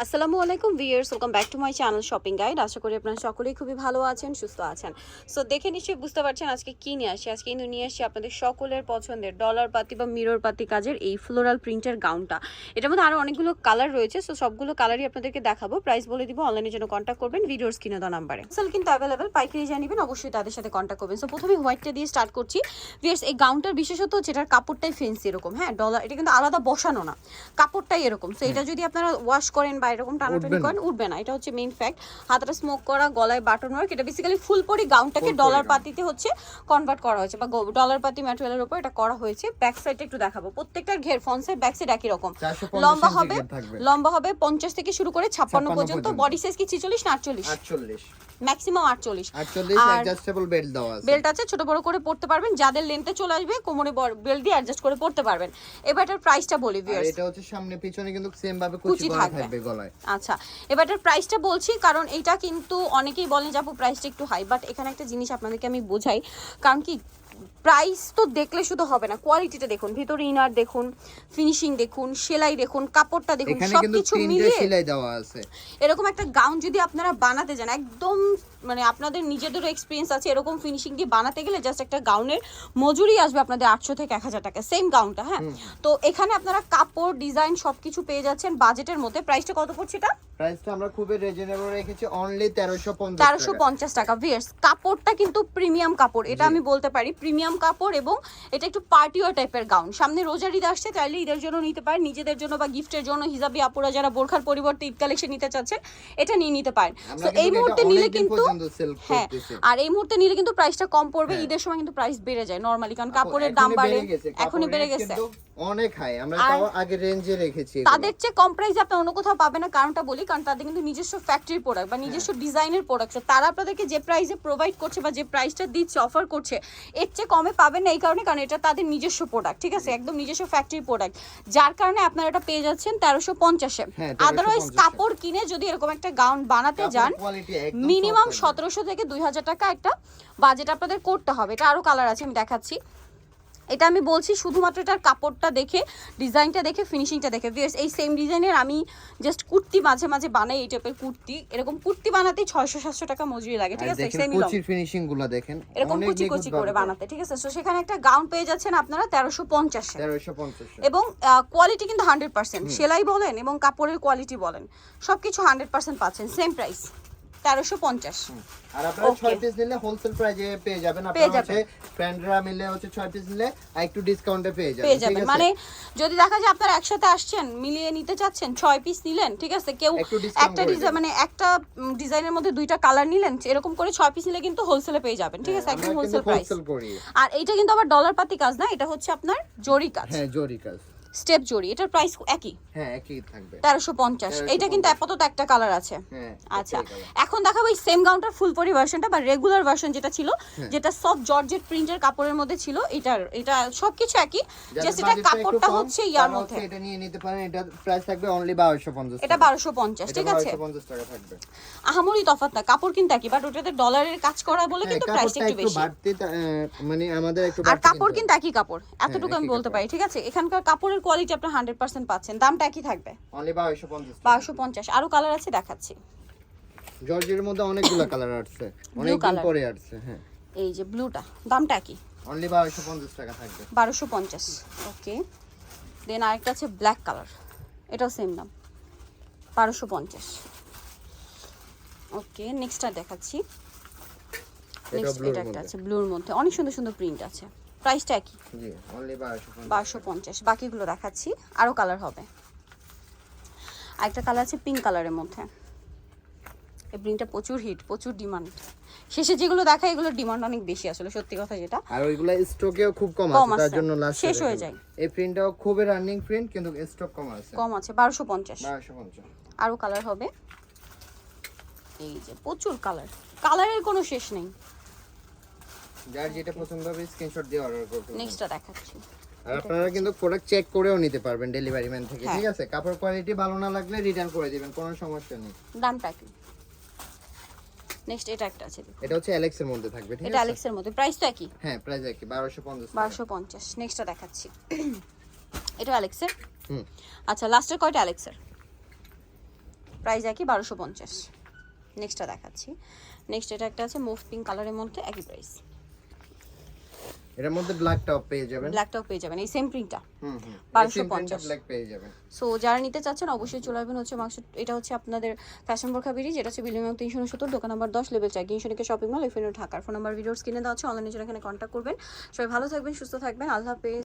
আসসালামু আলাইকুম viewers, welcome back to my channel shopping guide. আশা করি আপনারা সকলেই খুবই ভালো আছেন, সুস্থ আছেন। সো দেখে নিশ্চয়ই বুঝতে পারছেন আজকে কি নিয়ে আসি। আজকে কিন্তু নিয়ে আসি আপনাদের সকলের পছন্দের ডলার পাতি বা মিরর পাতি কাজের এই ফ্লোরাল প্রিন্টের গাউনটা। এটার মধ্যে আরও অনেকগুলো কালার রয়েছে, সো সবগুলো কালারই আপনাদেরকে দেখাবো। প্রাইস বলে দিব, অনলাইনের জন্য কন্ট্যাক্ট করবেন ভিডিওর স্ক্রিনে দেওয়া নাম্বারে। হোলসেল কিন্তু অ্যাভেলেবেল, পাইকারি জানিবেন অবশ্যই তাদের সাথে কন্ট্যাক্ট করবেন। সো প্রথমে হোয়াইটটা দিয়ে স্টার্ট করছি। ভিউয়ার্স, এই গাউনটার বিশেষত হচ্ছে এটার কাপড়টাই ফেন্সি এরকম, হ্যাঁ ডলার, এটা কিন্তু আলাদা বসানো না, কাপড়টাই এরকম। সো এটা যদি আপনারা ওয়াশ করেন বা এরকম টানাটানি করেন উঠবে না, এটা হচ্ছে মেইন ফ্যাক্ট। হাতটা স্মোক করা, গলায় বাটন ওয়ার্ক, এটা বেসিক্যালি ফুল পরি গাউনটাকে ডলার পাতিতে হচ্ছে কনভার্ট করা হয়েছে বা ডলার পাতি ম্যাটেরিয়ালের উপর এটা করা হয়েছে। ব্যাক সাইডটা একটু দেখাবো, প্রত্যেকটার ঘের ফ্রন্ট সাইড ব্যাক সাইড একই রকম। লম্বা হবে 50 থেকে শুরু করে 56 পর্যন্ত। বডি সাইজ কি 46 না 48? ম্যাক্সিমাম 48 অ্যাডজাস্টেবল বেল্ট দেওয়া আছে। বেল্ট আছে, ছোট বড় করে পড়তে পারবেন, যাদের লেন্থে চলে আসবে কোমরে বেল্ট দিয়ে অ্যাডজাস্ট করে পড়তে পারবেন। এবার এটার প্রাইসটা বলি ভিউয়ার্স, এটা হচ্ছে সামনে পিছনে কিন্তু সেম ভাবে কুচি করা থাকবে গলায়। আচ্ছা, এবার এটার প্রাইসটা বলছি, কারণ এটা কিন্তু অনেকেই বলেন যে আপু প্রাইসটা একটু হাই, বাট এখানে একটা জিনিস আপনাদেরকে আমি বোঝাই। কারণ কি, প্রাইস তো দেখলে শুধু হবে না, কোয়ালিটিটা দেখুন, ভিতরে ইনার দেখুন, ফিনিশিং দেখুন, সেলাই দেখুন, কাপড়টা দেখুন, সবকিছু মিলিয়ে সেলাই দেওয়া আছে। এরকম একটা গাউন যদি আপনারা বানাতে যান, একদম মানে আপনাদের নিজেদেরও এক্সপিরিয়েন্স আছে, এরকম ফিনিশিং দিয়ে বানাতে গেলে জাস্ট একটা গাউনের মজুরি আসবে আপনাদের 800 থেকে 1000 টাকা, সেম গাউনটা। হ্যাঁ, তো এখানে আপনারা কাপড় ডিজাইন সবকিছু পেয়ে যাচ্ছেন বাজেটের মধ্যে। প্রাইসটা কত পড়ছে এটা? প্রাইসটা আমরা খুবই রিজনেবল রেখেছি, অনলি 1350 টাকা। ভিউয়ার্স, কাপড়টা কিন্তু প্রিমিয়াম কাপড়, এটা আমি বলতে পারি প্রিমিয়াম কাপড়, এবং এটা একটু পার্টি ওয়্যার টাইপের গাউন। সামনে রোজার ঈদ আসছে, চাইলে ঈদের জন্য নিতে পারেন, নিজেদের জন্য বা গিফটের জন্য, হিজাবি আপুরা যারা বোরখার পরিবর্তে ঈদ কালেকশন নিতে চাচ্ছেন এটা নিয়ে নিতে পারেন। তো এই মুহূর্তে নিলে কিন্তু, হ্যাঁ, আর এই মুহূর্তে নিলে কিন্তু প্রাইসটা কম পড়বে। ঈদের সময় কিন্তু প্রাইস বেড়ে যায় নরমালি, কারণ কাপড়ের দাম বাড়ে, এখনই বেড়ে গেছে অনেক হাই। আমরা তাও আগে রেঞ্জে রেখেছি, তাদের চেয়ে কম প্রাইসে আপনি অন্য কোথাও পাবেন না। কারণটা বলি, কারণ তাদের কিন্তু নিজস্ব ফ্যাক্টরি প্রোডাক্ট বা নিজস্ব ডিজাইনের প্রোডাক্ট, তারা আপনাদেরকে যে প্রাইসে প্রোভাইড করছে বা যে প্রাইসটা দিচ্ছে, অফার করছে, এর চেয়ে কমে পাবেন না। এই কারণে, কারণ এটা তাদের নিজস্ব প্রোডাক্ট, ঠিক আছে, একদম নিজস্ব ফ্যাক্টরি প্রোডাক্ট, যার কারণে আপনারা এটা পেয়ে যাচ্ছেন 1350-এ। আদারওয়াইজ কাপড় কিনে যদি এরকম একটা গাউন বানাতে যান, মিনিমাম 1700 থেকে 2000 টাকা একটা বাজেট আপনাদের করতে হবে। এটা আরো কালার আছে, আমি দেখাচ্ছি। এটা আমি বলছি শুধুমাত্র এটার কাপড়টা দেখে, ডিজাইনটা দেখে, ফিনিশিংটা দেখে। ভিউয়ার্স, এই সেম ডিজাইনের আমি জাস্ট কুর্তি মাঝে মাঝে বানাই, এই টাইপের কুর্তি, এরকম কুর্তি বানাতেই 600-700 টাকা মজুরি লাগে, ঠিক আছে। সেম কুচির ফিনিশিং গুলো দেখেন, এরকম কুচি কুচি করে বানাতে, ঠিক আছে। সো সেখানে একটা গাউন পেয়ে যাচ্ছেন আপনারা 1350 এবং কোয়ালিটি কিন্তু 100%, সেলাই বলেন এবং কাপড়ের কোয়ালিটি বলেন, সবকিছু 100% পাচ্ছেন, সেম প্রাইস 1350। আর আপনারা 6 পিস নিলে হোলসেল প্রাইসে পেয়ে যাবেন। আপনারা হচ্ছে ফ্রেন্ডরা মিলে হচ্ছে 6 পিস নিলে একটু ডিসকাউন্টে পেয়ে যাবেন, ঠিক আছে। মানে যদি দেখা যায় আপনারা একসাথে আসছেন, মিলিয়ে নিতে চাচ্ছেন, 6 পিস নিলেন, ঠিক আছে, কেউ একটা ডিজাইন মানে একটা ডিজাইনের মধ্যে দুইটা কালার নিলেন, এরকম করে 6 পিস নিলে কিন্তু হোলসেলে পেয়ে যাবেন, ঠিক আছে, একদম হোলসেল প্রাইস। আর এইটা কিন্তু আবার ডলার পাতি কাজ না, এটা হচ্ছে আপনার জরি কাজ। হ্যাঁ, জরি কাজ, স্টেপ জরি। এটার প্রাইস একই, হ্যাঁ একই থাকবে, 1350। এটা কিন্তু আপাতত একটা কালার আছে। হ্যাঁ, আচ্ছা, এখন দেখাবো এই সেম গাউনটার ফুল পরি ভার্সনটা বা রেগুলার ভার্সন যেটা ছিল, যেটা সফট জর্জেট প্রিন্টের কাপড়ের মধ্যে ছিল। এটা সবকিছু একই, জাস্ট এটা কাপড়টা হচ্ছে ইয়ার মধ্যে। এটা নিয়ে নিতে পারেন, এটা প্রাইস থাকবে অনলি 1250। এটা 1250, ঠিক আছে, 1250 টাকা থাকবে। আহামরি তফাৎ না, কাপড় কিন্তু একই, বাট ওটাতে ডলারের কাজ করা বলে কিন্তু প্রাইসটা একটু বেশি, মানে আমাদের একটু আর কাপড় কিন্তু একই কাপড়, এতটুকু আমি বলতে পারি, ঠিক আছে। এখানকার কাপড়ের কোয়ালিটি আপনারা 100% পাচ্ছেন, দামটা একই থাকবে, অনলি 1250। আরো কালার আছে, দেখাচ্ছি। জর্জের মধ্যে অনেকগুলো কালার আছে, অনেক দিন পরে আসছে। হ্যাঁ, এই যে ব্লুটা, দামটা কি? অনলি 1250 টাকা থাকবে, 1250। ওকে, দেন আরেকটা আছে ব্ল্যাক কালার, এটাও সেম দাম, 1250। ওকে, নেক্সটটা দেখাচ্ছি। নেক্সট এটা একটা আছে ব্লুর মধ্যে, অনেক সুন্দর সুন্দর প্রিন্ট আছে, প্রাইসটা একই, জি অনলি 1250। বাকিগুলো দেখাচ্ছি, আরো কালার হবে। আরেকটা কালার আছে পিঙ্ক কালারের মধ্যে, এই প্রিন্টটা প্রচুর হিট, প্রচুর ডিমান্ড। শেষে যেগুলো দেখায় এগুলোর ডিমান্ড অনেক বেশি আসলে, সত্যি কথা যেটা, আর ওইগুলা স্টকেও খুব কম আছে, তার জন্য লাস্ট শেষ হয়ে যায়। এই প্রিন্টটাও খুবই রানিং প্রিন্ট, কিন্তু স্টক কম আছে, 1250। আরো কালার হবে, এই যে প্রচুর কালার, কালারের কোনো শেষ নেই। যার যেটা পছন্দ হবে স্ক্রিনশট দিয়ে অর্ডার করতে। নেক্সটটা দেখাচ্ছি। আর আপনারা কিন্তু প্রোডাক্ট চেক করেও নিতে পারবেন ডেলিভারি ম্যান থেকে, ঠিক আছে। কাপড় কোয়ালিটি ভালো না লাগলে রিটার্ন করে দিবেন, কোনো সমস্যা নেই। দামটা কি? নেক্সট এটা একটা আছে, এটা হচ্ছে অ্যালেক্স এর মধ্যে থাকবে, ঠিক আছে। এটা অ্যালেক্স এর মধ্যে, প্রাইস তো একই, হ্যাঁ প্রাইস একই, 1250। নেক্সটটা দেখাচ্ছি, এটা অ্যালেক্স এর। আচ্ছা, লাস্টের কয়টা অ্যালেক্স এর? প্রাইস একই 1250। নেক্সটটা দেখাচ্ছি। নেক্সট এটা একটা আছে মুভ পিঙ্ক কালারের মধ্যে, একই প্রাইস। এর মধ্যে ব্ল্যাক টপ পেয়ে যাবেন, ব্ল্যাকটাও পেয়ে যাবেন, এই সেম প্রিন্টটা হুম 1250। ব্ল্যাক পেয়ে যাবেন। সো যারা নিতে চাচ্ছেন অবশ্যই চলে আসবেন হচ্ছে মার্কশট। এটা হচ্ছে আপনাদের ফ্যাশন বোরখা বিডি, যেটা হচ্ছে বিল্ডিং 370, দোকান নাম্বার 10, লেভেল 4, কিংশনিকা শপিং মল, এফএনও ঢাকার। ফোন নাম্বার ভিডিওস কিনে দেওয়া হচ্ছে, অনলাইনে যারা এখানে কন্ট্যাক্ট করবেন। সবাই ভালো থাকবেন, সুস্থ থাকবেন, আল্লাহ হাফেজ।